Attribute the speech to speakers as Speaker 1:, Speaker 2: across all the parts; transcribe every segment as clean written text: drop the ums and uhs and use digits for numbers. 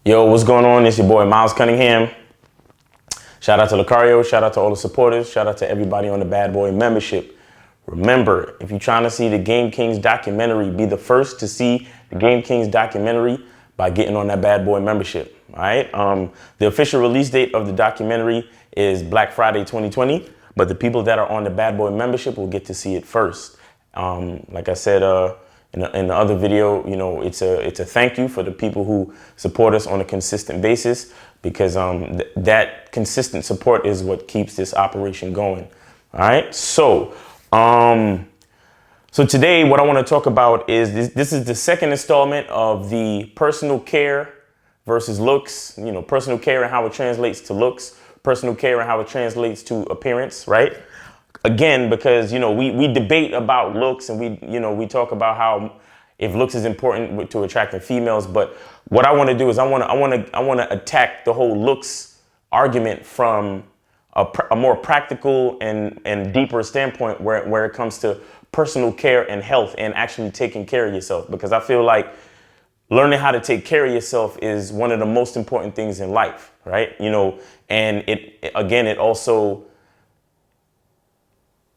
Speaker 1: Yo, what's going on? It's your boy Miles Cunningham. Shout out to Lucario. Shout out to all the supporters. Shout out to everybody on the Bad Boy membership. Remember, if you're trying to see the Game Kings documentary, be the first to see the Game Kings documentary by getting on that Bad Boy membership. All right. The official release date of the documentary is Black Friday 2020, but the people that are on the Bad Boy membership will get to see it first. Like I said, in the other video, you know, it's a thank you for the people who support us on a consistent basis, because that consistent support is what keeps this operation going. All right. So today what I want to talk about is this is the second installment of the personal care versus looks, you know, personal care and how it translates to looks, personal care and how it translates to appearance, right? Again, because, you know, we debate about looks, and we talk about how if looks is important to attracting females. But what I want to do is I want to attack the whole looks argument from a more practical and deeper standpoint where it comes to personal care and health and actually taking care of yourself. Because I feel like learning how to take care of yourself is one of the most important things in life, right? You know, and it also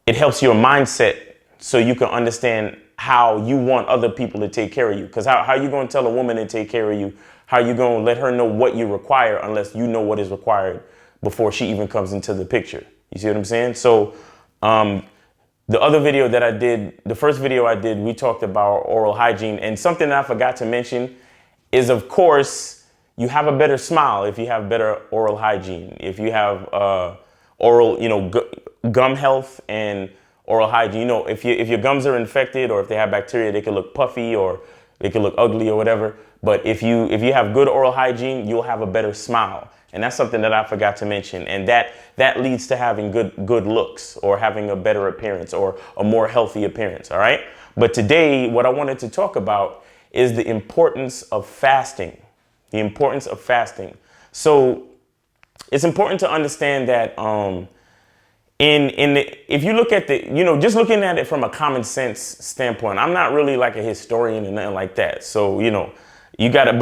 Speaker 1: helps your mindset so you can understand how you want other people to take care of you. Because how are you going to tell a woman to take care of you? How are you going to let her know what you require unless you know what is required before she even comes into the picture? You see what I'm saying? So the other video that I did, the first video I did, we talked about oral hygiene. And something that I forgot to mention is, of course, you have a better smile if you have better oral hygiene. If you have oral, you know, gum health and oral hygiene. You know, if your gums are infected or if they have bacteria, they could look puffy or they could look ugly or whatever. But if you have good oral hygiene, you'll have a better smile. And that's something that I forgot to mention. And that leads to having good looks or having a better appearance or a more healthy appearance. All right. But today, what I wanted to talk about is the importance of fasting. The importance of fasting. So it's important to understand that if you look at just looking at it from a common sense standpoint, I'm not really like a historian and nothing like that. So, you know, you gotta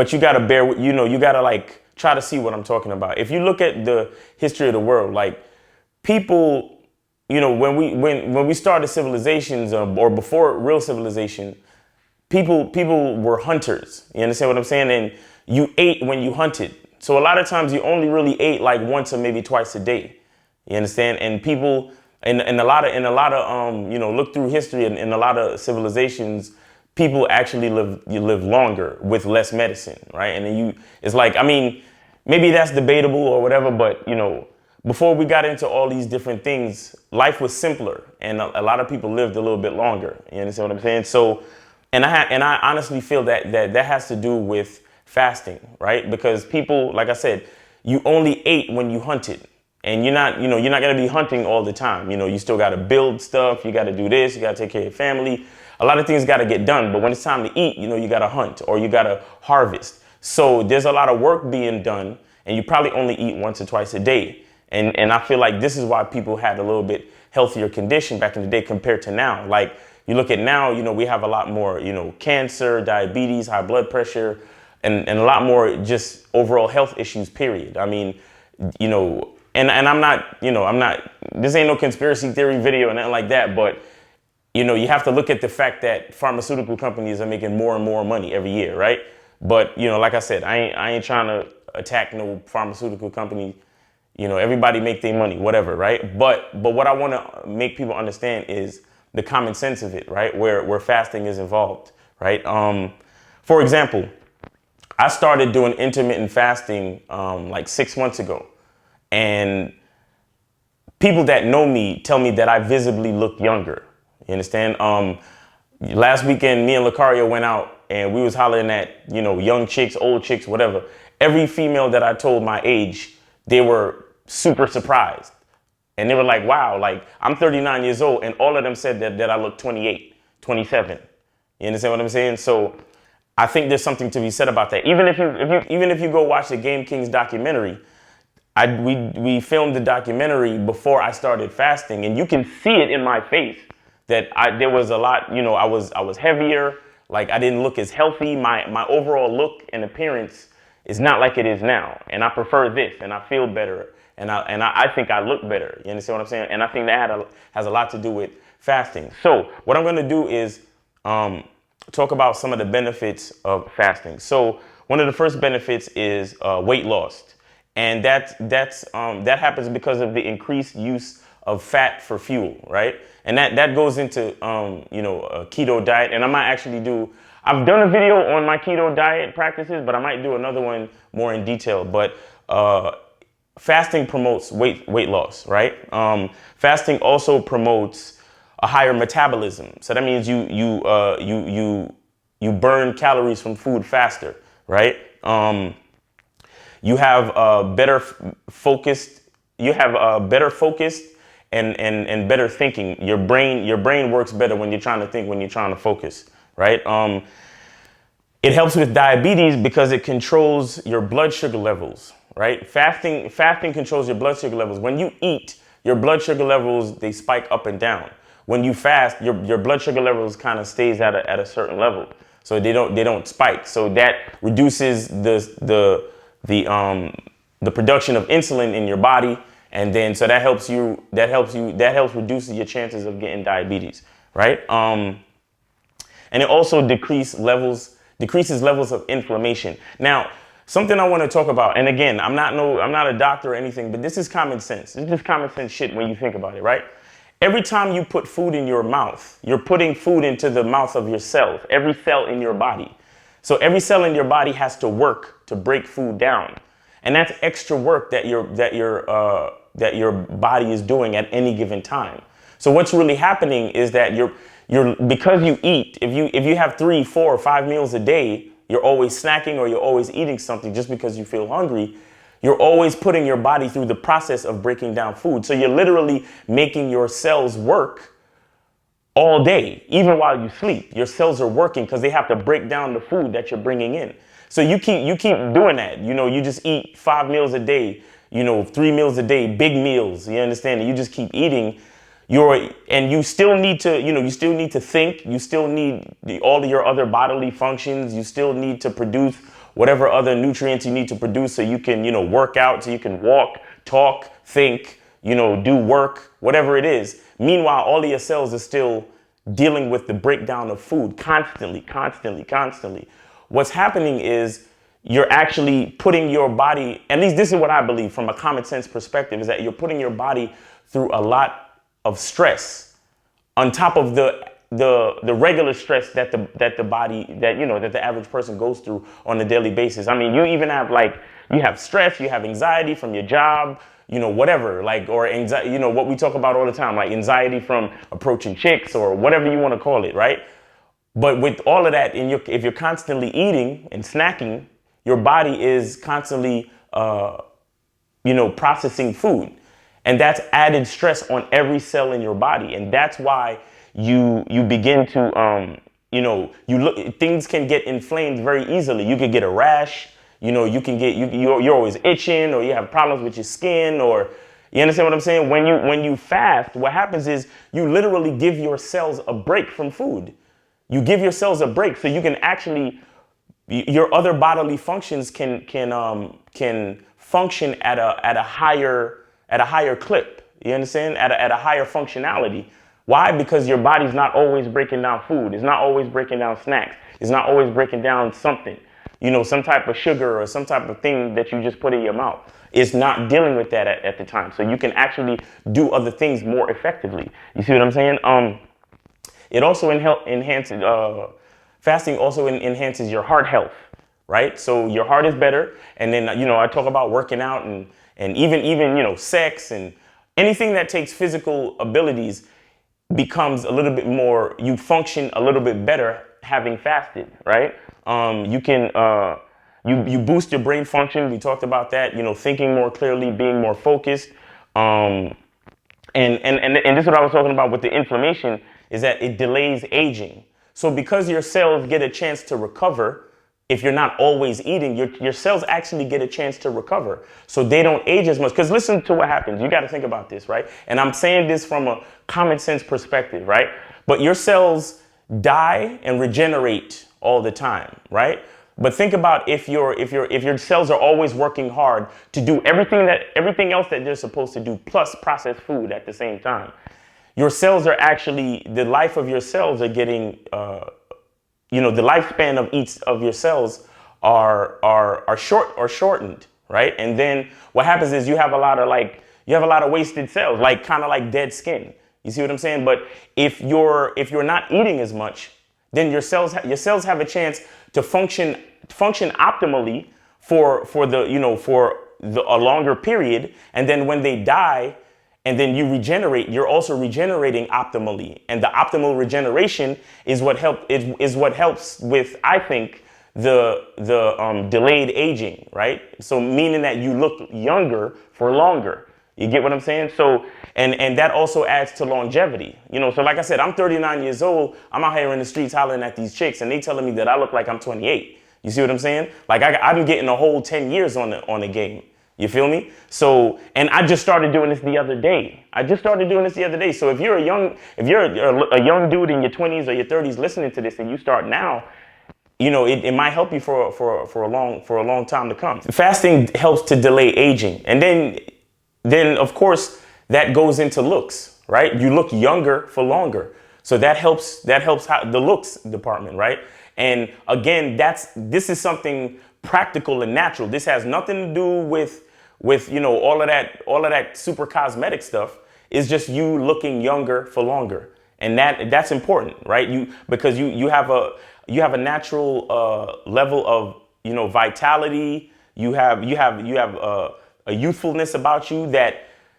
Speaker 1: bear, you know, you gotta like try to see what I'm talking about. If you look at the history of the world, like people, you know, when we started civilizations or before real civilization, people were hunters. You understand what I'm saying? And you ate when you hunted. So a lot of times you only really ate like once or maybe twice a day. You understand? And people in a lot of you know, look through history and in a lot of civilizations, people actually live longer with less medicine, right? And then it's like, I mean, maybe that's debatable or whatever, but you know, before we got into all these different things, life was simpler and a lot of people lived a little bit longer. You understand what I'm saying? So, and I honestly feel that has to do with fasting, right? Because people, like I said, you only ate when you hunted. And you're not going to be hunting all the time. You know, you still got to build stuff. You got to do this. You got to take care of your family. A lot of things got to get done. But when it's time to eat, you know, you got to hunt or you got to harvest. So there's a lot of work being done, and you probably only eat once or twice a day. And I feel like this is why people had a little bit healthier condition back in the day compared to now. Like you look at now, you know, we have a lot more, you know, cancer, diabetes, high blood pressure, and a lot more just overall health issues, period. I mean, you know, and I'm not, this ain't no conspiracy theory video and nothing like that, but, you know, you have to look at the fact that pharmaceutical companies are making more and more money every year, right? But, you know, like I said, I ain't trying to attack no pharmaceutical company. You know, everybody make their money, whatever, right? But what I want to make people understand is the common sense of it, right? Where fasting is involved, right? For example, I started doing intermittent fasting like 6 months ago. And people that know me tell me that I visibly look younger. You understand? Last weekend, me and Lucario went out and we was hollering at, you know, young chicks, old chicks, whatever. Every female that I told my age, they were super surprised. And they were like, wow, like I'm 39 years old. And all of them said that I look 28, 27. You understand what I'm saying? So I think there's something to be said about that. Even if you go watch the Game Kings documentary, we filmed the documentary before I started fasting, and you can see it in my face that there was a lot, you know, I was heavier, like I didn't look as healthy. My overall look and appearance It's not like it is now. And I prefer this, and I feel better, and I think I look better. You understand what I'm saying? And I think that has a lot to do with fasting. So what I'm going to do is talk about some of the benefits of fasting. So one of the first benefits is weight loss, and that happens because of the increased use of fat for fuel, right? And that goes into a keto diet. And I might actually I've done a video on my keto diet practices, but I might do another one more in detail. But fasting promotes weight loss, right? Fasting also promotes a higher metabolism. So that means you burn calories from food faster, right? You have better focused. You have better focused and better thinking. Your brain works better when you're trying to think, when you're trying to focus, right? It helps with diabetes because it controls your blood sugar levels, right? Fasting controls your blood sugar levels. When you eat, your blood sugar levels, they spike up and down. When you fast, your blood sugar levels kind of stays at a certain level, so they don't spike. So that reduces the production of insulin in your body, and then so that helps reduce your chances of getting diabetes, right? And it also decreases levels of inflammation. Now, something I want to talk about, and again, I'm not a doctor or anything, but this is common sense. This is just common sense shit when you think about it, right? Every time you put food in your mouth, you're putting food into the mouth of your cells, every cell in your body. So every cell in your body has to work to break food down. And that's extra work that your body is doing at any given time. So what's really happening is that because you eat, if you have 3, 4, or 5 meals a day, you're always snacking or you're always eating something just because you feel hungry. You're always putting your body through the process of breaking down food. So you're literally making your cells work all day, even while you sleep. Your cells are working because they have to break down the food that you're bringing in. So you keep doing that. You just eat 5 meals a day, 3 meals a day, big meals. You understand? And you just keep eating. And you still need to think. You still need all of your other bodily functions. You still need to produce whatever other nutrients you need to produce so you can, work out, so you can walk, talk, think, do work, whatever it is. Meanwhile, all of your cells are still dealing with the breakdown of food constantly. What's happening is you're actually putting your body, at least this is what I believe from a common sense perspective, is that you're putting your body through a lot of stress on top of the regular stress that the average person goes through on a daily basis. I mean, you even have you have stress, you have anxiety from your job, whatever, or anxiety, what we talk about all the time, like anxiety from approaching chicks or whatever you want to call it, right? But with all of that, if you're constantly eating and snacking, your body is constantly, processing food. And that's added stress on every cell in your body. And that's why you begin to, things can get inflamed very easily. You could get a rash, you can get, you're always itching, or you have problems with your skin, or you understand what I'm saying? When you fast, what happens is you literally give your cells a break from food. You give your cells a break so you can actually, your other bodily functions can function at a higher clip. You understand? At a higher functionality. Why? Because your body's not always breaking down food. It's not always breaking down snacks. It's not always breaking down something, some type of sugar or some type of thing that you just put in your mouth. It's not dealing with that at the time. So you can actually do other things more effectively. You see what I'm saying? It also enhances, fasting also enhances your heart health, right? So your heart is better. And then, I talk about working out and even, sex and anything that takes physical abilities becomes a little bit more, you function a little bit better having fasted, right? You can, you boost your brain function. We talked about that, thinking more clearly, being more focused. And this is what I was talking about with the inflammation, is that it delays aging. So because your cells get a chance to recover, if you're not always eating, your cells actually get a chance to recover. So they don't age as much. Because listen to what happens. You got to think about this, right? And I'm saying this from a common sense perspective, right? But your cells die and regenerate all the time, right? But think about if your cells are always working hard to do everything else that they're supposed to do, plus process food at the same time. Your cells are actually, the life of your cells are getting, the lifespan of each of your cells are shortened, right? And then what happens is you have a lot of wasted cells, like kind of like dead skin. You see what I'm saying? But if you're not eating as much, then your cells have a chance to function optimally for a longer period. And then when they die and then you regenerate, you're also regenerating optimally. And the optimal regeneration is what helps with, I think, the delayed aging, right? So meaning that you look younger for longer. You get what I'm saying? So, and that also adds to longevity. So like I said, I'm 39 years old. I'm out here in the streets hollering at these chicks and they telling me that I look like I'm 28. You see what I'm saying? Like I've been getting a whole 10 years on the game. You feel me? So, and I just started doing this the other day. So if you're a young dude in your 20s or your 30s listening to this and you start now, it might help you for a long time to come. Fasting helps to delay aging. And then of course that goes into looks, right? You look younger for longer. So that helps the looks department, right? And again, this is something practical and natural. This has nothing to do with all of that super cosmetic stuff. It's just you looking younger for longer. And that's important, right? Because you have a natural level of vitality. You have a youthfulness about you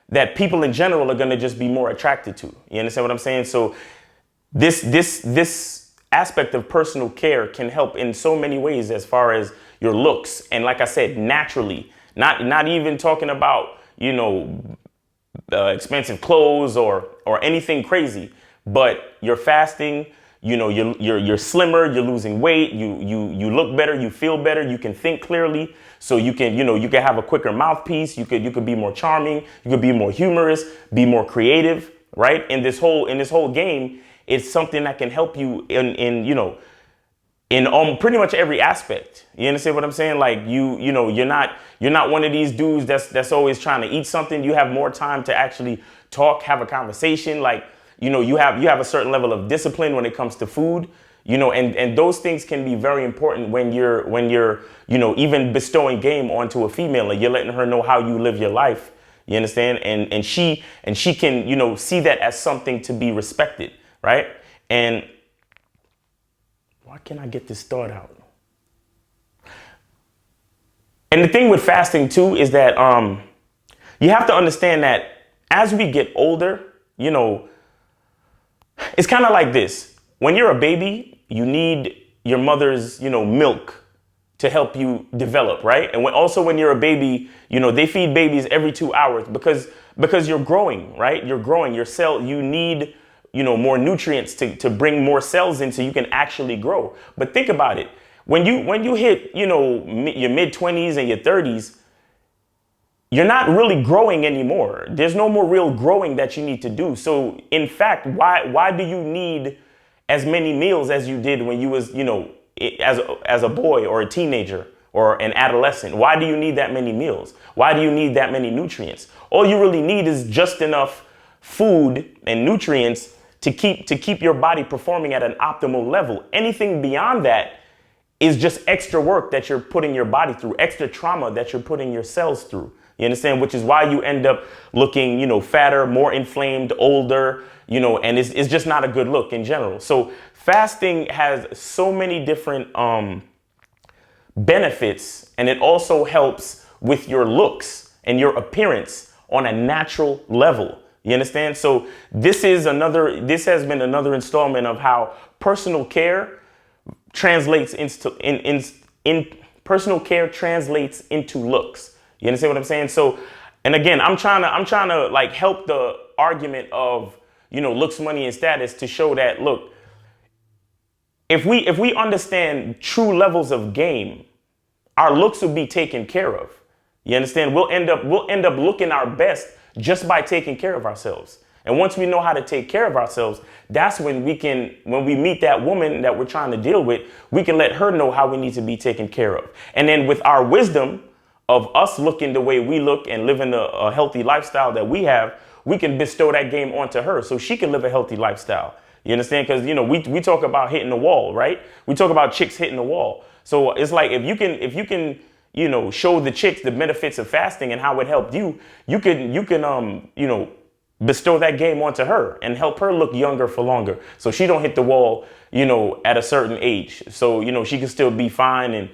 Speaker 1: that people in general are going to just be more attracted to. You understand what I'm saying? So this aspect of personal care can help in so many ways as far as your looks. And like I said, naturally, not even talking about, expensive clothes or anything crazy, but you're fasting, you're slimmer, you're losing weight, you look better, you feel better, you can think clearly. So you can have a quicker mouthpiece. You could be more charming. You could be more humorous, be more creative, right? In this whole game, it's something that can help you in pretty much every aspect. You understand what I'm saying? Like you're not one of these dudes that's always trying to eat something. You have more time to actually talk, have a conversation. Like, you have a certain level of discipline when it comes to food. And those things can be very important when you're even bestowing game onto a female and you're letting her know how you live your life. You understand? And she can, see that as something to be respected. Right. And why can't I get this thought out? And the thing with fasting too is that, you have to understand that as we get older, it's kind of like this. When you're a baby, you need your mother's, milk to help you develop, right? And when you're a baby, they feed babies every 2 hours because you're growing, right? You're growing your cell. You need, more nutrients to bring more cells in so you can actually grow. But think about it. When you hit, your mid-20s and your 30s, you're not really growing anymore. There's no more real growing that you need to do. So in fact, why do you need as many meals as you did when you was, as a boy or a teenager or an adolescent? Why do you need that many meals? Why do you need that many nutrients? All you really need is just enough food and nutrients to keep your body performing at an optimal level. Anything beyond that is just extra work that you're putting your body through, extra trauma that you're putting your cells through. You understand? Which is why you end up looking, fatter, more inflamed, older, and it's just not a good look in general. So fasting has so many different benefits, and it also helps with your looks and your appearance on a natural level. You understand? So this has been another installment of how personal care translates personal care translates into looks. You understand what I'm saying? So, and again, I'm trying to like help the argument of, looks, money, and status to show that, look, if we understand true levels of game, our looks will be taken care of. You understand? We'll end up looking our best just by taking care of ourselves. And once we know how to take care of ourselves, that's when when we meet that woman that we're trying to deal with, we can let her know how we need to be taken care of. And then with our wisdom of us looking the way we look and living a healthy lifestyle that we have, we can bestow that game onto her so she can live a healthy lifestyle. You understand? Because, we talk about hitting the wall, right? We talk about chicks hitting the wall. So it's like if you can, show the chicks the benefits of fasting and how it helped you, you can bestow that game onto her and help her look younger for longer. So she don't hit the wall, at a certain age. So, she can still be fine and,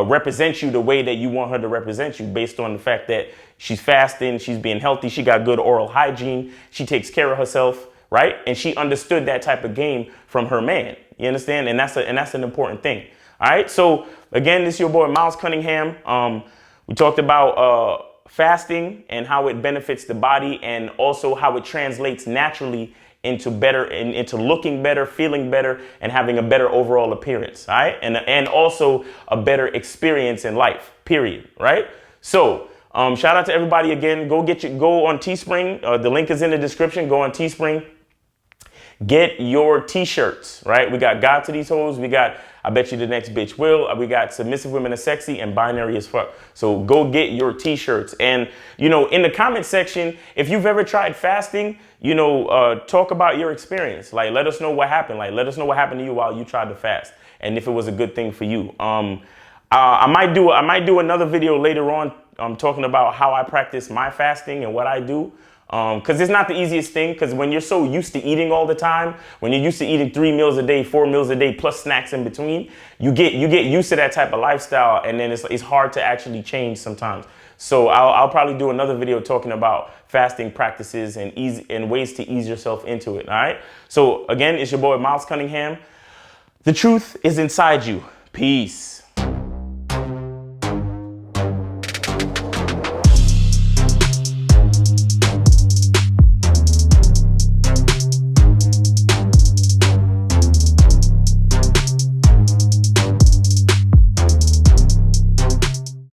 Speaker 1: represent you the way that you want her to represent you based on the fact that she's fasting, she's being healthy, she got good oral hygiene, she takes care of herself, right? And she understood that type of game from her man. You understand? And that's an important thing. All right. So again, this is your boy Miles Cunningham. We talked about fasting and how it benefits the body and also how it translates naturally into looking better, feeling better, and having a better overall appearance. All right. And also a better experience in life, period. Right. So shout out to everybody again. Go on Teespring. The link is in the description. Go on Teespring. Get your t-shirts, right? We got God to these hoes. We got I bet you the next bitch will. We got submissive women are sexy and binary as fuck. So go get your t-shirts. And, in the comment section, if you've ever tried fasting, talk about your experience. Like, let us know what happened. Like, let us know what happened to you while you tried to fast and if it was a good thing for you. I might do another video later on talking about how I practice my fasting and what I do. Because it's not the easiest thing, because when you're so used to eating all the time, when you're used to eating 3 meals a day, 4 meals a day, plus snacks in between, you get used to that type of lifestyle, and then it's hard to actually change sometimes. So I'll probably do another video talking about fasting practices and ways to ease yourself into it. All right. So again, it's your boy Miles Cunningham. The truth is inside you. Peace.